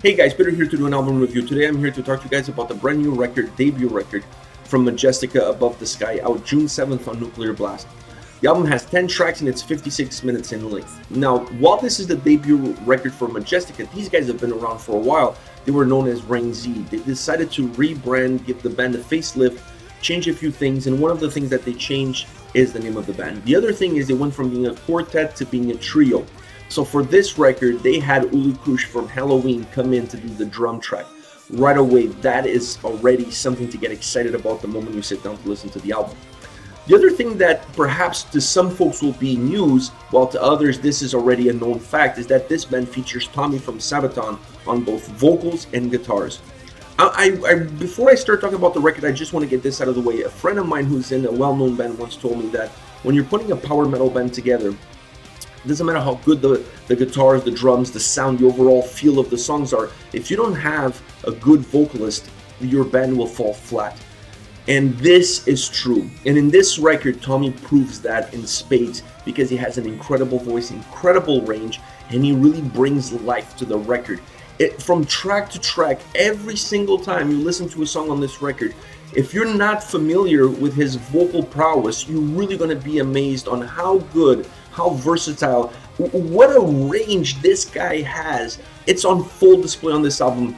Hey guys, Peter here to do an album review. Today I'm here to talk to you guys about the brand new record, debut record from Majestica, Above the Sky, out June 7th on Nuclear Blast. The album has 10 tracks and it's 56 minutes in length. Now, while this is the debut record for Majestica, these guys have been around for a while. They were known as Rain Z. They decided to rebrand, give the band a facelift, change a few things, and one of the things that they changed is the name of the band. The other thing is they went from being a quartet to being a trio. So for this record, they had Uli Kush from Halloween come in to do the drum track. Right away, that is already something to get excited about the moment you sit down to listen to the album. The other thing that perhaps to some folks will be news, while to others this is already a known fact, is that this band features Tommy from Sabaton on both vocals and guitars. Before I start talking about the record, I just want to get this out of the way. A friend of mine who's in a well-known band once told me that when you're putting a power metal band together, it doesn't matter how good the guitars, the drums, the sound, the overall feel of the songs are. If you don't have a good vocalist, your band will fall flat. And this is true. And in this record, Tommy proves that in spades because he has an incredible voice, incredible range, and he really brings life to the record. From track to track, every single time you listen to a song on this record, if you're not familiar with his vocal prowess, you're really going to be amazed on how good, how versatile, what a range this guy has. It's on full display on this album.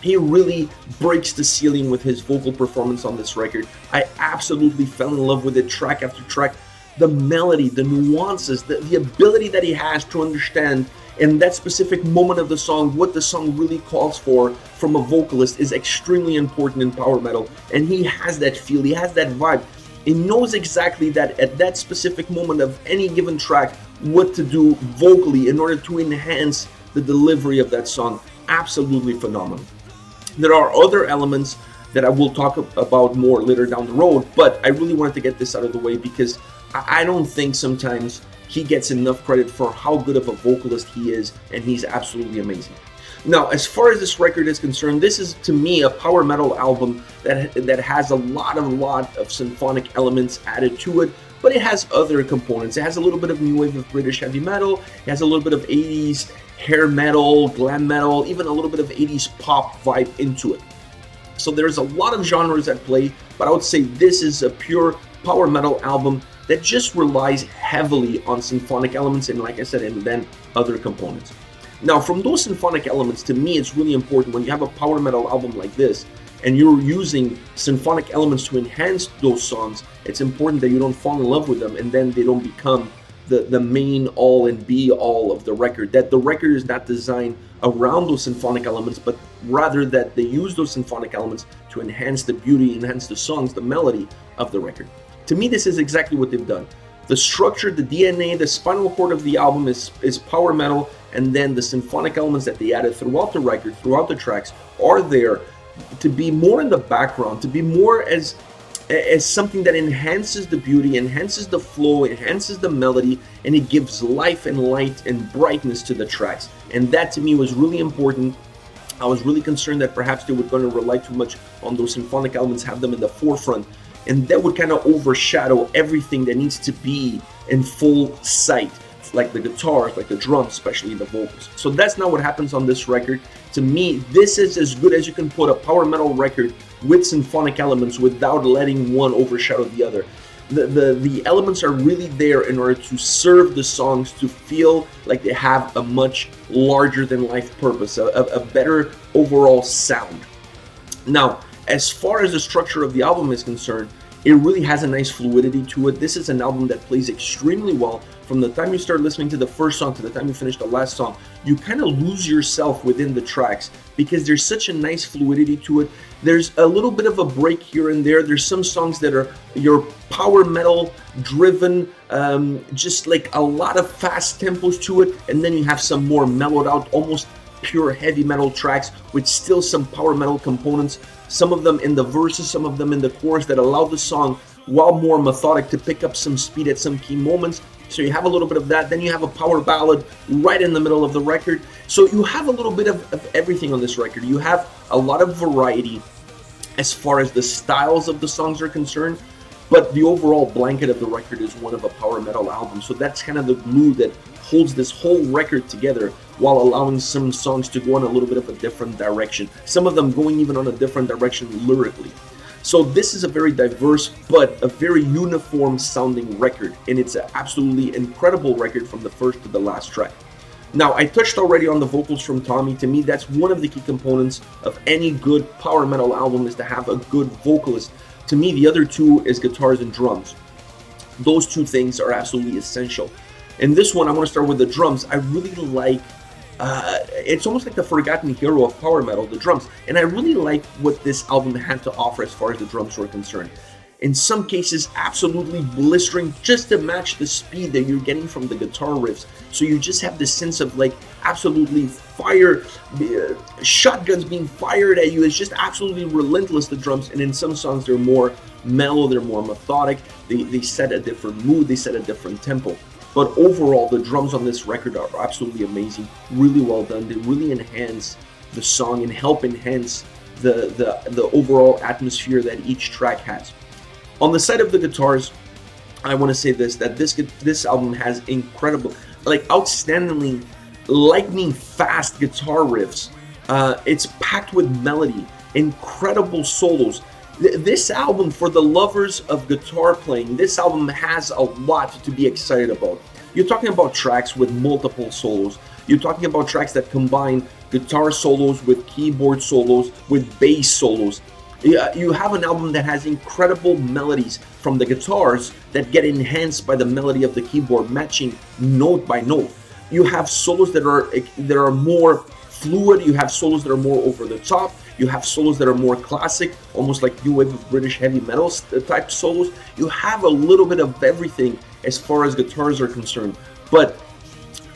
He really breaks the ceiling with his vocal performance on this record. I absolutely fell in love with it track after track. The melody, the nuances, the ability that he has to understand in that specific moment of the song what the song really calls for from a vocalist is extremely important in power metal. And he has that feel, he has that vibe. He knows exactly that at that specific moment of any given track what to do vocally in order to enhance the delivery of that song. Absolutely phenomenal. There are other elements that I will talk about more later down the road, but I really wanted to get this out of the way because I don't think sometimes he gets enough credit for how good of a vocalist he is, and he's absolutely amazing. Now, as far as this record is concerned, this is to me a power metal album that has a lot of symphonic elements added to it, but it has other components. It has a little bit of new wave of British heavy metal, it has a little bit of 80s hair metal, glam metal, even a little bit of 80s pop vibe into it. So there's a lot of genres at play, but I would say this is a pure power metal album that just relies heavily on symphonic elements and, like I said, and then other components. Now, from those symphonic elements, to me, it's really important when you have a power metal album like this and you're using symphonic elements to enhance those songs, it's important that you don't fall in love with them and then they don't become the main all and be all of the record. That the record is not designed around those symphonic elements, but rather that they use those symphonic elements to enhance the beauty, enhance the songs, the melody of the record. To me, this is exactly what they've done. The structure, the DNA, the spinal cord of the album is power metal, and then the symphonic elements that they added throughout the record, throughout the tracks, are there to be more in the background, to be more as something that enhances the beauty, enhances the flow, enhances the melody, and it gives life and light and brightness to the tracks. And that to me was really important. I was really concerned that perhaps they were going to rely too much on those symphonic elements, have them in the forefront, and that would kind of overshadow everything that needs to be in full sight, like the guitars, like the drums, especially the vocals. So that's not what happens on this record. To me, this is as good as you can put a power metal record with symphonic elements without letting one overshadow the other. The elements are really there in order to serve the songs to feel like they have a much larger than life purpose, a better overall sound. Now, as far as the structure of the album is concerned, it really has a nice fluidity to it. This is an album that plays extremely well. From the time you start listening to the first song to the time you finish the last song, you kind of lose yourself within the tracks because there's such a nice fluidity to it. There's a little bit of a break here and there. There's some songs that are your power metal driven, just like a lot of fast tempos to it, and then you have some more mellowed out, almost pure heavy metal tracks with still some power metal components, some of them in the verses, some of them in the chorus, that allow the song, while more methodic, to pick up some speed at some key moments. So you have a little bit of that. Then you have a power ballad right in the middle of the record. So you have a little bit of everything on this record. You have a lot of variety as far as the styles of the songs are concerned. but the overall blanket of the record is one of a power metal album. So that's kind of the glue that holds this whole record together, while allowing some songs to go in a little bit of a different direction. Some of them going even on a different direction lyrically. So this is a very diverse but a very uniform sounding record, and it's an absolutely incredible record from the first to the last track. Now, I touched already on the vocals from Tommy. To me, that's one of the key components of any good power metal album, is to have a good vocalist. To me, the other two is guitars and drums. Those two things are absolutely essential. In this one, I want to start with the drums. I really like, it's almost like the forgotten hero of power metal, the drums. And I really like what this album had to offer as far as the drums were concerned. In some cases, absolutely blistering, just to match the speed that you're getting from the guitar riffs. So you just have this sense of like absolutely fire, shotguns being fired at you. It's just absolutely relentless, the drums. And in some songs, they're more mellow, they're more methodic. They set a different mood, they set a different tempo. But overall, the drums on this record are absolutely amazing, really well done. They really enhance the song and help enhance the overall atmosphere that each track has. On the side of the guitars, I want to say that this album has incredible, like outstandingly lightning fast guitar riffs. It's packed with melody, incredible solos. This album, for the lovers of guitar playing, this album has a lot to be excited about. You're talking about tracks with multiple solos. You're talking about tracks that combine guitar solos with keyboard solos, with bass solos. You have an album that has incredible melodies from the guitars that get enhanced by the melody of the keyboard, matching note by note. You have solos that are more fluid. You have solos that are more over the top. You have solos that are more classic, almost like new wave of British heavy metal type solos. You have a little bit of everything as far as guitars are concerned. But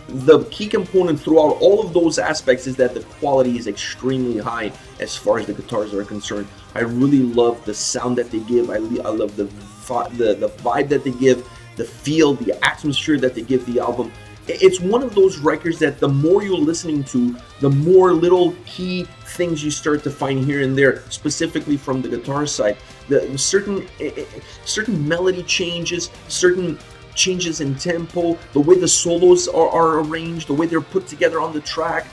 the key component throughout all of those aspects is that the quality is extremely high as far as the guitars are concerned. I really love the sound that they give. I love the vibe that they give, the feel, the atmosphere that they give the album. It's one of those records that the more you're listening to, the more little key things you start to find here and there, specifically from the guitar side. The certain melody changes, certain changes in tempo, the way the solos are arranged, the way they're put together on the track,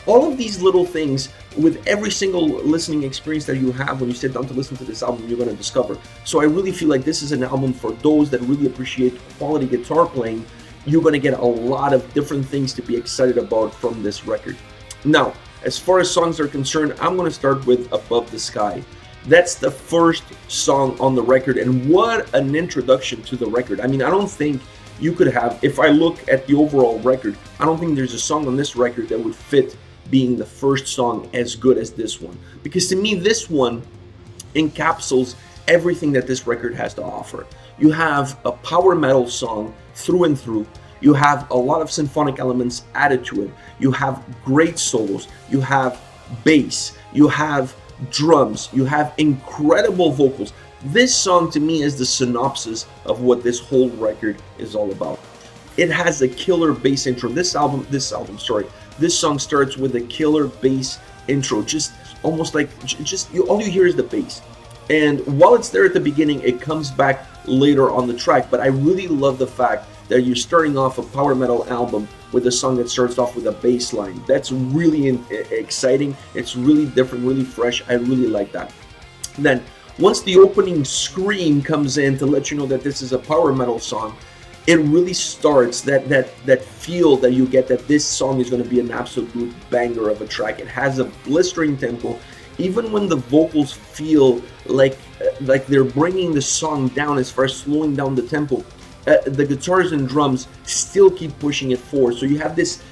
all of these little things, with every single listening experience that you have when you sit down to listen to this album, you're going to discover. So I really feel like this is an album for those that really appreciate quality guitar playing. You're going to get a lot of different things to be excited about from this record. Now, as far as songs are concerned, I'm going to start with Above the Sky. That's the first song on the record, and what an introduction to the record. I mean, I don't think you could have, if I look at the overall record, I don't think there's a song on this record that would fit being the first song as good as this one. Because to me, this one encapsulates everything that this record has to offer. You have a power metal song through and through. You have a lot of symphonic elements added to it. You have great solos. You have bass. You have drums. You have incredible vocals. This song to me is the synopsis of what this whole record is all about. It has a killer bass intro. This song starts with a killer bass intro. Just almost like all you hear is the bass. And while it's there at the beginning, it comes back later on the track. But I really love the fact that you're starting off a power metal album with a song that starts off with a bass line. That's really exciting. It's really different, really fresh. I really like that. Then, once the opening scream comes in to let you know that this is a power metal song, it really starts that feel that you get that this song is going to be an absolute banger of a track. It has a blistering tempo. Even when the vocals feel like they're bringing the song down as far as slowing down the tempo, the guitars and drums still keep pushing it forward. So you have this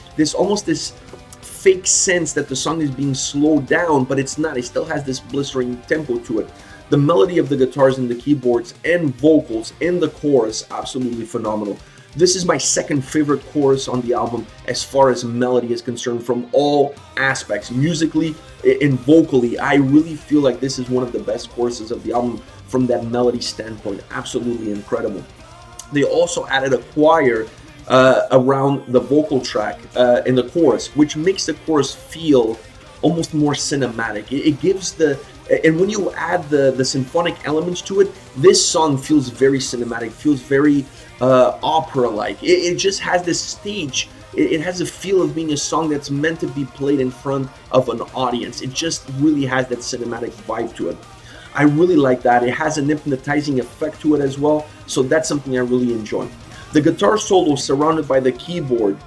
fake sense that the song is being slowed down, but it's not. It still has this blistering tempo to it. The melody of the guitars and the keyboards and vocals in the chorus, absolutely phenomenal. This is my second favorite chorus on the album as far as melody is concerned from all aspects. Musically and vocally, I really feel like this is one of the best choruses of the album from that melody standpoint. Absolutely incredible. They also added a choir around the vocal track in the chorus, which makes the chorus feel almost more cinematic. It gives the And when you add the symphonic elements to it, this song feels very cinematic, feels very opera-like. It just has this stage. It has a feel of being a song that's meant to be played in front of an audience. It just really has that cinematic vibe to it. I really like that. It has an hypnotizing effect to it as well, so that's something I really enjoy. The guitar solo surrounded by the keyboard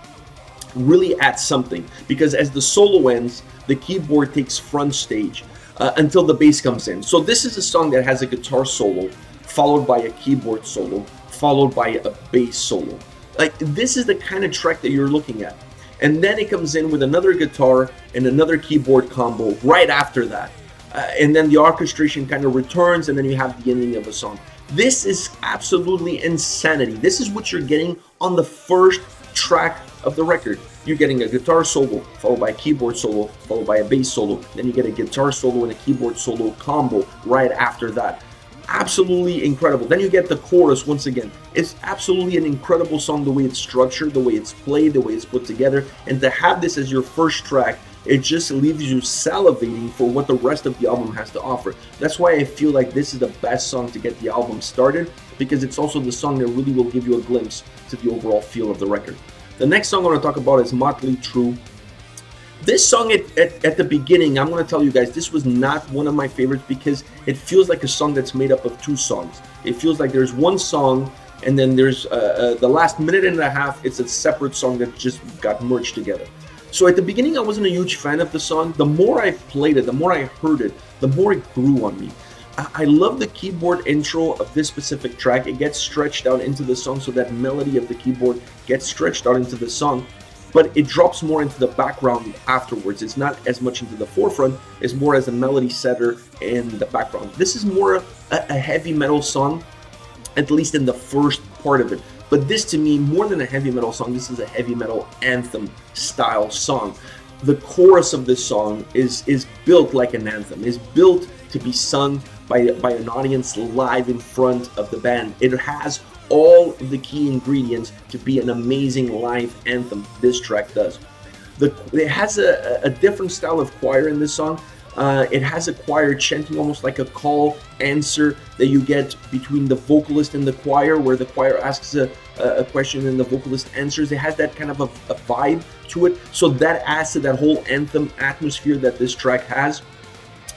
really adds something, because as the solo ends, the keyboard takes front stage until the bass comes in. So this is a song that has a guitar solo, followed by a keyboard solo, followed by a bass solo. Like, this is the kind of track that you're looking at. And then it comes in with another guitar and another keyboard combo right after that. And then the orchestration kind of returns, and then you have the ending of a song. This is absolutely insanity. This is what you're getting on the first track of the record. You're getting a guitar solo, followed by a keyboard solo, followed by a bass solo. Then you get a guitar solo and a keyboard solo combo right after that. Absolutely incredible. Then you get the chorus once again. It's absolutely an incredible song, the way it's structured, the way it's played, the way it's put together. And to have this as your first track, it just leaves you salivating for what the rest of the album has to offer. That's why I feel like this is the best song to get the album started, because it's also the song that really will give you a glimpse to the overall feel of the record. The next song I want to talk about is Mötley True. This song at the beginning, I'm going to tell you guys, this was not one of my favorites, because it feels like a song that's made up of two songs. It feels like there's one song, and then there's the last minute and a half, it's a separate song that just got merged together. So at the beginning, I wasn't a huge fan of the song. The more I played it, the more I heard it, the more it grew on me. I love the keyboard intro of this specific track. It gets stretched out into the song, so that melody of the keyboard gets stretched out into the song, but it drops more into the background afterwards. It's not as much into the forefront, it's more as a melody setter in the background. This is more a heavy metal song, at least in the first part of it. But this, to me, more than a heavy metal song, this is a heavy metal anthem style song. The chorus of this song is built like an anthem, is built to be sung by an audience live in front of the band. It has all the key ingredients to be an amazing live anthem. This track does. It has a different style of choir in this song. It has a choir chanting almost like a call answer that you get between the vocalist and the choir, where the choir asks a question and the vocalist answers. It has that kind of a vibe to it. So that adds to that whole anthem atmosphere that this track has.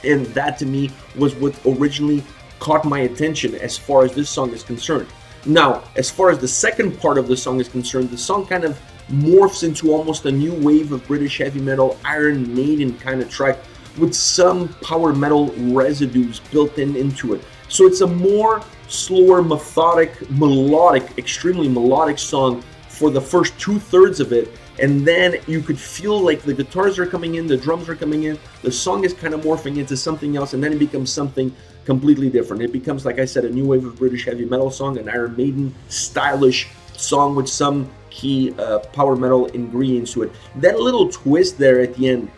And that, to me, was what originally caught my attention as far as this song is concerned. Now, as far as the second part of the song is concerned, the song kind of morphs into almost a new wave of British heavy metal, Iron Maiden kind of track, with some power metal residues built into it. So it's a more slower, methodic, melodic, extremely melodic song for the first 2/3 of it. And then you could feel like the guitars are coming in, the drums are coming in, the song is kind of morphing into something else, and then it becomes something completely different. It becomes, like I said, a new wave of British heavy metal song, an Iron Maiden stylish song with some key power metal ingredients to it. That little twist there at the end,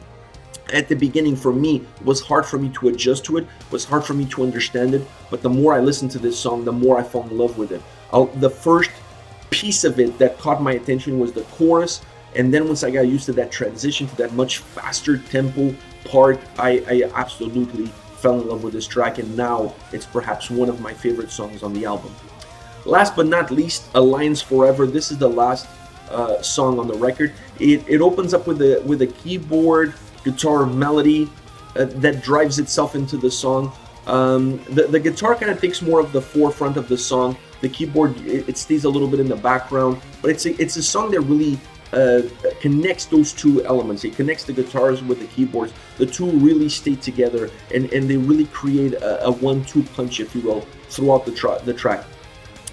at the beginning, for me, was hard for me to adjust to it, was hard for me to understand it, but the more I listened to this song, the more I fall in love with it. The first piece of it that caught my attention was the chorus, and then once I got used to that transition to that much faster tempo part, I absolutely fell in love with this track, and now it's perhaps one of my favorite songs on the album. Last but not least, Alliance Forever. This is the last song on the record. It opens up with a keyboard guitar melody that drives itself into the song. The guitar kind of takes more of the forefront of the song. The keyboard, it stays a little bit in the background, but it's a song that really connects those two elements. It connects the guitars with the keyboards. The two really stay together, and they really create a 1-2 punch, if you will, throughout the track.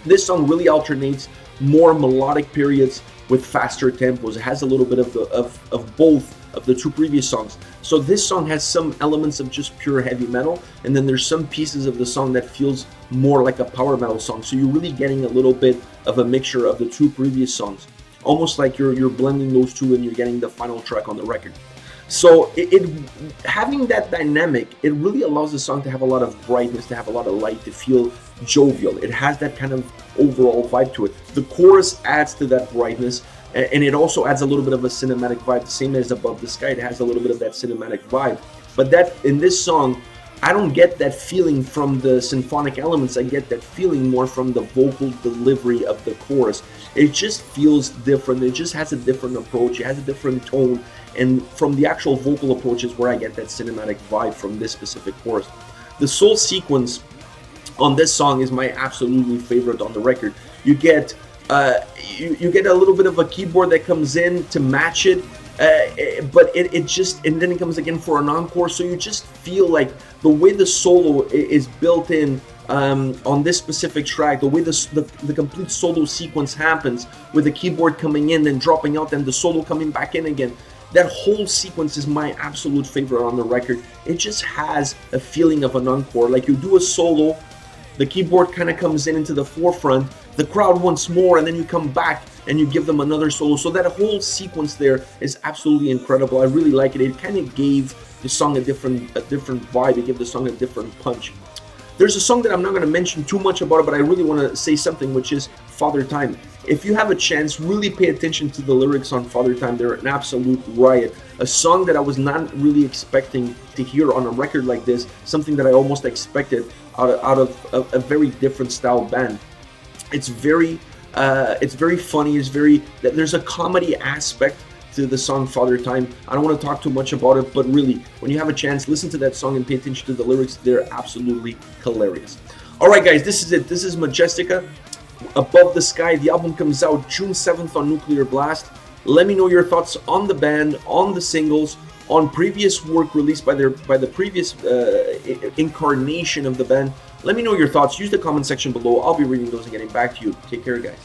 This song really alternates more melodic periods with faster tempos. It has a little bit of both of the two previous songs. So this song has some elements of just pure heavy metal, and then there's some pieces of the song that feels more like a power metal song. So you're really getting a little bit of a mixture of the two previous songs, almost like you're blending those two and you're getting the final track on the record. So having that dynamic, it really allows the song to have a lot of brightness, to have a lot of light, to feel jovial. It has that kind of overall vibe to it. The chorus adds to that brightness, and it also adds a little bit of a cinematic vibe, the same as Above the Sky. It has a little bit of that cinematic vibe. But that in this song, I don't get that feeling from the symphonic elements. I get that feeling more from the vocal delivery of the chorus. It just feels different. It just has a different approach. It has a different tone. And from the actual vocal approach is where I get that cinematic vibe from this specific chorus. The soul sequence on this song is my absolutely favorite on the record. You get you get a little bit of a keyboard that comes in to match it, but it just, and then it comes again for an encore. So you just feel like the way the solo is built in on this specific track, the way the complete solo sequence happens with the keyboard coming in and dropping out, and the solo coming back in again. That whole sequence is my absolute favorite on the record. It just has a feeling of an encore. Like you do a solo, the keyboard kind of comes in into the forefront, the crowd wants more, and then you come back and you give them another solo. So that whole sequence there is absolutely incredible. I really like it. It kind of gave the song a different vibe. It gave the song a different punch. There's a song that I'm not going to mention too much about it, but I really want to say something, which is Father Time. If you have a chance, really pay attention to the lyrics on Father Time. They're an absolute riot. A song that I was not really expecting to hear on a record like this, something that I almost expected out of a very different style band. It's very funny. There's a comedy aspect to the song Father Time. I don't want to talk too much about it, but really, when you have a chance, listen to that song and pay attention to the lyrics. They're absolutely hilarious. All right, guys, this is it. This is Majestica, Above the Sky. The album comes out June 7th on Nuclear Blast. Let me know your thoughts on the band, on the singles, on previous work released by the previous incarnation of the band. Let me know your thoughts. Use the comment section below. I'll be reading those and getting back to you. Take care, guys.